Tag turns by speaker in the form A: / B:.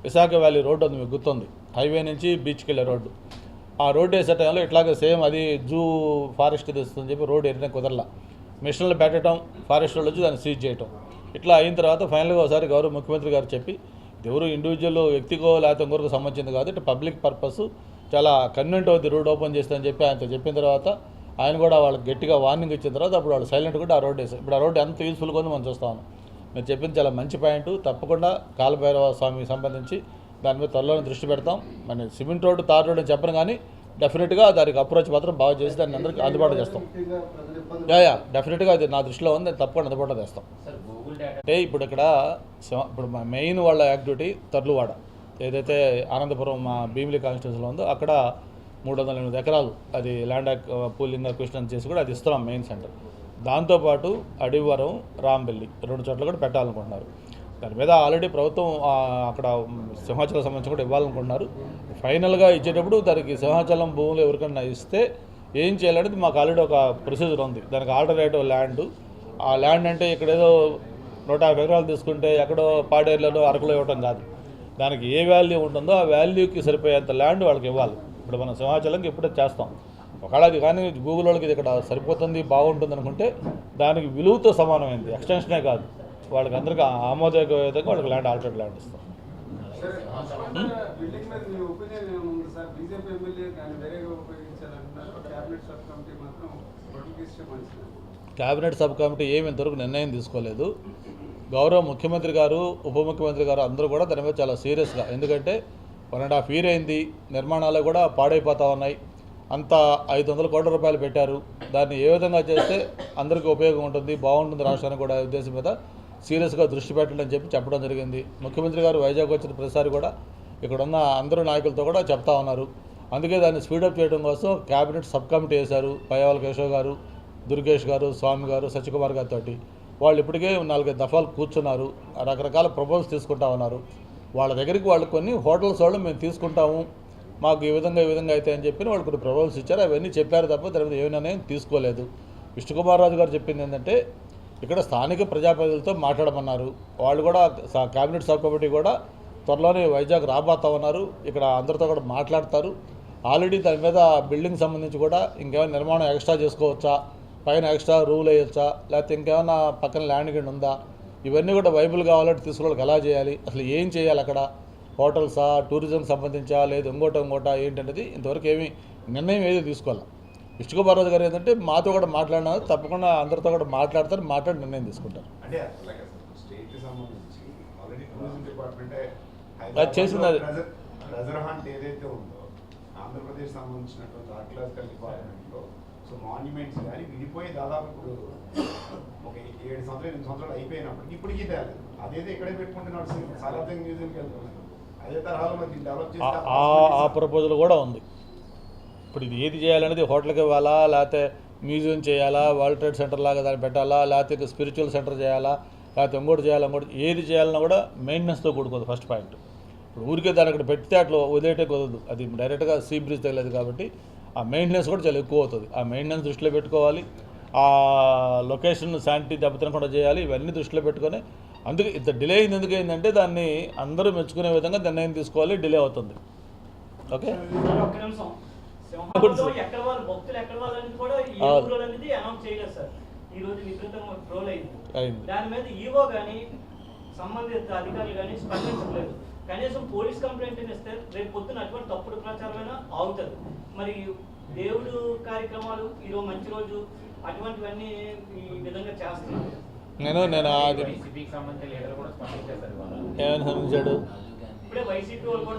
A: Visakha valley road ఉంది, మీకు గుర్తుంది, హైవే నుంచి బీచ్కి వెళ్ళే రోడ్డు. ఆ రోడ్డు వేసే టైంలో ఇట్లాగే సేమ్ అది జూ ఫారెస్ట్ తెస్తుందని చెప్పి రోడ్డు వేయడం కుదరలా. మిషన్లు పెట్టడం, ఫారెస్ట్ వాళ్ళు వచ్చి దాన్ని సీజ్ చేయటం. ఇట్లా అయిన తర్వాత ఫైనల్గా ఒకసారి గౌరవ ముఖ్యమంత్రి గారు చెప్పి, ఇది ఎవరు ఇండివిజువల్ వ్యక్తికో లేకపోతే ఇంకొకరికి సంబంధించింది కాదు, ఇటు పబ్లిక్ పర్పస్ చాలా కన్వీనెంట్ అవుతుంది రోడ్ ఓపెన్ చేస్తామని చెప్పి ఆయనతో చెప్పిన తర్వాత ఆయన కూడా వాళ్ళకి గట్టిగా వార్నింగ్ ఇచ్చిన తర్వాత అప్పుడు వాళ్ళు సైలెంట్ కూడా ఆ రోడ్ వేసారు. ఇప్పుడు ఆ రోడ్డు ఎంత యూస్ఫుల్గా ఉందో మనం చూస్తాము. మీరు చెప్పింది చాలా మంచి పాయింట్. తప్పకుండా కాలభైరవ స్వామికి సంబంధించి దాని మీద త్వరలోనే దృష్టి పెడతాం. మన సిమెంట్ రోడ్డు, తార్ రోడ్డు అని చెప్పను, కానీ డెఫినెట్గా దానికి అప్రోచ్ మాత్రం బాగా చేసి దాన్ని అందరికీ అందుబాటులో చేస్తాం. డెఫినెట్గా అది నా దృష్టిలో ఉంది, తప్పకుండా అందుబాటులో చేస్తాం. అంటే ఇప్పుడు ఇక్కడ ఇప్పుడు మెయిన్ వాళ్ళ యాక్టివిటీ తర్లువాడ, ఏదైతే ఆనందపురం మా భీమిలి కాన్స్టిట్యూన్సీలో ఉందో అక్కడ 308 ఎకరాలు అది ల్యాండ్ పూలింగ్ అక్విజిషన్ చేసి కూడా అది ఇస్తున్నాం మెయిన్ సెంటర్. దాంతోపాటు అడివరం, రాంబెల్లి 2 చోట్ల కూడా పెట్టాలనుకుంటున్నారు. దాని మీద ఆల్రెడీ ప్రభుత్వం అక్కడ సింహాచలం సంబంధించి కూడా ఇవ్వాలనుకుంటున్నారు. ఫైనల్గా ఇచ్చేటప్పుడు దానికి సింహాచలం భూములు ఎవరికైనా ఇస్తే ఏం చేయాలనేది మాకు ఆల్రెడీ ఒక ప్రొసీజర్ ఉంది. దానికి ఆల్టర్నేటివ్ ల్యాండ్, ఆ ల్యాండ్ అంటే ఇక్కడ ఏదో 150 ఎకరాలు తీసుకుంటే ఎక్కడో పాడేరులోనో అరకులో ఇవ్వటం కాదు. దానికి ఏ వాల్యూ ఉంటుందో ఆ వాల్యూకి సరిపోయేంత ల్యాండ్ వాళ్ళకి ఇవ్వాలి. ఇప్పుడు మనం సింహాచలంకి ఎప్పుడో చేస్తాం, ఒకవేళ అది కానీ గూగుల్ వాళ్ళకి ఇది ఇక్కడ సరిపోతుంది బాగుంటుంది అనుకుంటే దానికి విలువతో సమానమైంది, ఎక్స్టెన్షనే కాదు, వాళ్ళకి అందరికీ ఆమోదయోగ్యంగా వాళ్ళకి ల్యాండ్ ఆల్టర్నేట్ ల్యాండ్ ఇస్తాం. క్యాబినెట్ సబ్ కమిటీ ఏమి ఇంతవరకు నిర్ణయం తీసుకోలేదు. గౌరవ ముఖ్యమంత్రి గారు, ఉప ముఖ్యమంత్రి గారు అందరూ కూడా దాని మీద చాలా సీరియస్గా, ఎందుకంటే 1.5 year అయింది, నిర్మాణాలు కూడా పాడైపోతూ ఉన్నాయి, అంతా 500 కోట్ల రూపాయలు పెట్టారు, దాన్ని ఏ విధంగా చేస్తే అందరికీ ఉపయోగం ఉంటుంది, బాగుంటుంది రాష్ట్రానికి కూడా ఉద్దేశం మీద సీరియస్గా దృష్టి పెట్టండి అని చెప్పడం జరిగింది. ముఖ్యమంత్రి గారు వైజాగ్ వచ్చిన ప్రతిసారి కూడా ఇక్కడున్న అందరూ నాయకులతో కూడా చెప్తా ఉన్నారు. అందుకే దాన్ని స్పీడప్ చేయడం కోసం క్యాబినెట్ సబ్ కమిటీ వేశారు. పయ్యావల కేశవ్ గారు, దుర్గేష్ గారు, స్వామి గారు, సత్యకుమార్ గారితో వాళ్ళు ఇప్పటికే 4-5 దఫాలు కూర్చున్నారు, రకరకాల ప్రపోజల్స్ తీసుకుంటా ఉన్నారు. వాళ్ళ దగ్గరికి వాళ్ళు కొన్ని హోటల్స్ వాళ్ళు మేము తీసుకుంటాము, మాకు ఈ విధంగా అయితే అని చెప్పి వాళ్ళు కొన్ని ప్రపోజల్స్ ఇచ్చారు. అవన్నీ చెప్పారు తప్ప దాని మీద ఏ నిర్ణయం తీసుకోలేదు. విష్ణుకుమార్ రాజు గారు చెప్పింది ఏంటంటే ఇక్కడ స్థానిక ప్రజాప్రతినిధులతో మాట్లాడమన్నారు. వాళ్ళు కూడా క్యాబినెట్ సబ్ కమిటీ కూడా త్వరలోనే వైజాగ్ రాబోతా ఉన్నారు, ఇక్కడ అందరితో కూడా మాట్లాడతారు. ఆల్రెడీ దాని మీద బిల్డింగ్ సంబంధించి కూడా ఇంకేమైనా నిర్మాణం ఎక్స్ట్రా చేసుకోవచ్చా, పైన ఎక్స్ట్రా రూల్ వేయచ్చా, లేకపోతే ఇంకేమైనా పక్కన ల్యాండ్ కింద ఉందా, ఇవన్నీ కూడా వైబుల్ కావాలంటే తీసుకోవడానికి ఎలా చేయాలి, అసలు ఏం చేయాలి, అక్కడ హోటల్సా, టూరిజంకి సంబంధించా, లేదు ఇంకోట ఏంటనేది ఇంతవరకు ఏమీ నిర్ణయం ఏది తీసుకోవాలి. విష్ణుకుమార్ రాజు గారు ఏంటంటే మాతో కూడా మాట్లాడినారు, తప్పకుండా అందరితో కూడా మాట్లాడి నిర్ణయం తీసుకుంటారు. అది చేసింది అది
B: ఆంధ్రప్రదేశ్ సంబంధించినటువంటి ఆర్కియాలజికల్ డిపార్ట్మెంట్లో సో మాన్యుమెంట్స్ కానీ విడిపోయి దాదాపు ఇప్పుడు ఒక 7 సంవత్సరాలు 8 సంవత్సరాలు అయిపోయినప్పటికీ ఇప్పటికీ తేలేదు. అదేదో ఇక్కడే పెట్టుకుంటున్నాడు, సాలార్జంగ్ మ్యూజియంకి వెళ్తున్నాడు. అదే తరహాలో మరి డెవలప్ చేస్తే
A: ఆ ప్రపోజల్ కూడా ఉంది. ఇప్పుడు ఇది ఏది చేయాలనేది హోటల్కి ఇవ్వాలా, లేకపోతే మ్యూజియం చేయాలా, వరల్డ్ ట్రేడ్ సెంటర్ లాగా దాన్ని పెట్టాలా, లేకపోతే స్పిరిచువల్ సెంటర్ చేయాలా, లేకపోతే ఇంకోటి చేయాలా, ఏది చేయాలన్నా కూడా మెయింటెనెన్స్తో కూడుకోదు ఫస్ట్ పాయింట్. ఇప్పుడు ఊరికే దాన్ని అక్కడ పెడితే అట్లా వదిలేటే కుదరదు, అది డైరెక్ట్గా సీ బ్రిడ్జ్ తగలేదు కాబట్టి ఆ మెయింటెనెన్స్ కూడా చాలా ఎక్కువ అవుతుంది. ఆ మెయింటెనెన్స్ దృష్టిలో పెట్టుకోవాలి, ఆ లొకేషన్ శానిటీ దెబ్బతినకుండా చేయాలి, ఇవన్నీ దృష్టిలో పెట్టుకొని అందుకే ఇంత డిలే అయింది. ఎందుకు అయిందంటే దాన్ని అందరూ మెచ్చుకునే విధంగా నిర్ణయం తీసుకోవాలి, డిలే అవుతుంది. ఓకే
C: సంబంధిత అధికారులు కానీ స్పందించలేదు. కనీసం పోలీస్ కంప్లైంట్ ఇస్తే రేపు పొద్దున అటువంటి తప్పుడు ప్రచారమైనా ఆగుతుంది. మరి దేవుడు కార్యక్రమాలు ఈరోజు మంచి రోజు అటువంటివన్నీ ఈ విధంగా చేస్తున్నారు.
A: నేను ఇప్పుడే
C: వైసీపీ వాళ్ళు కూడా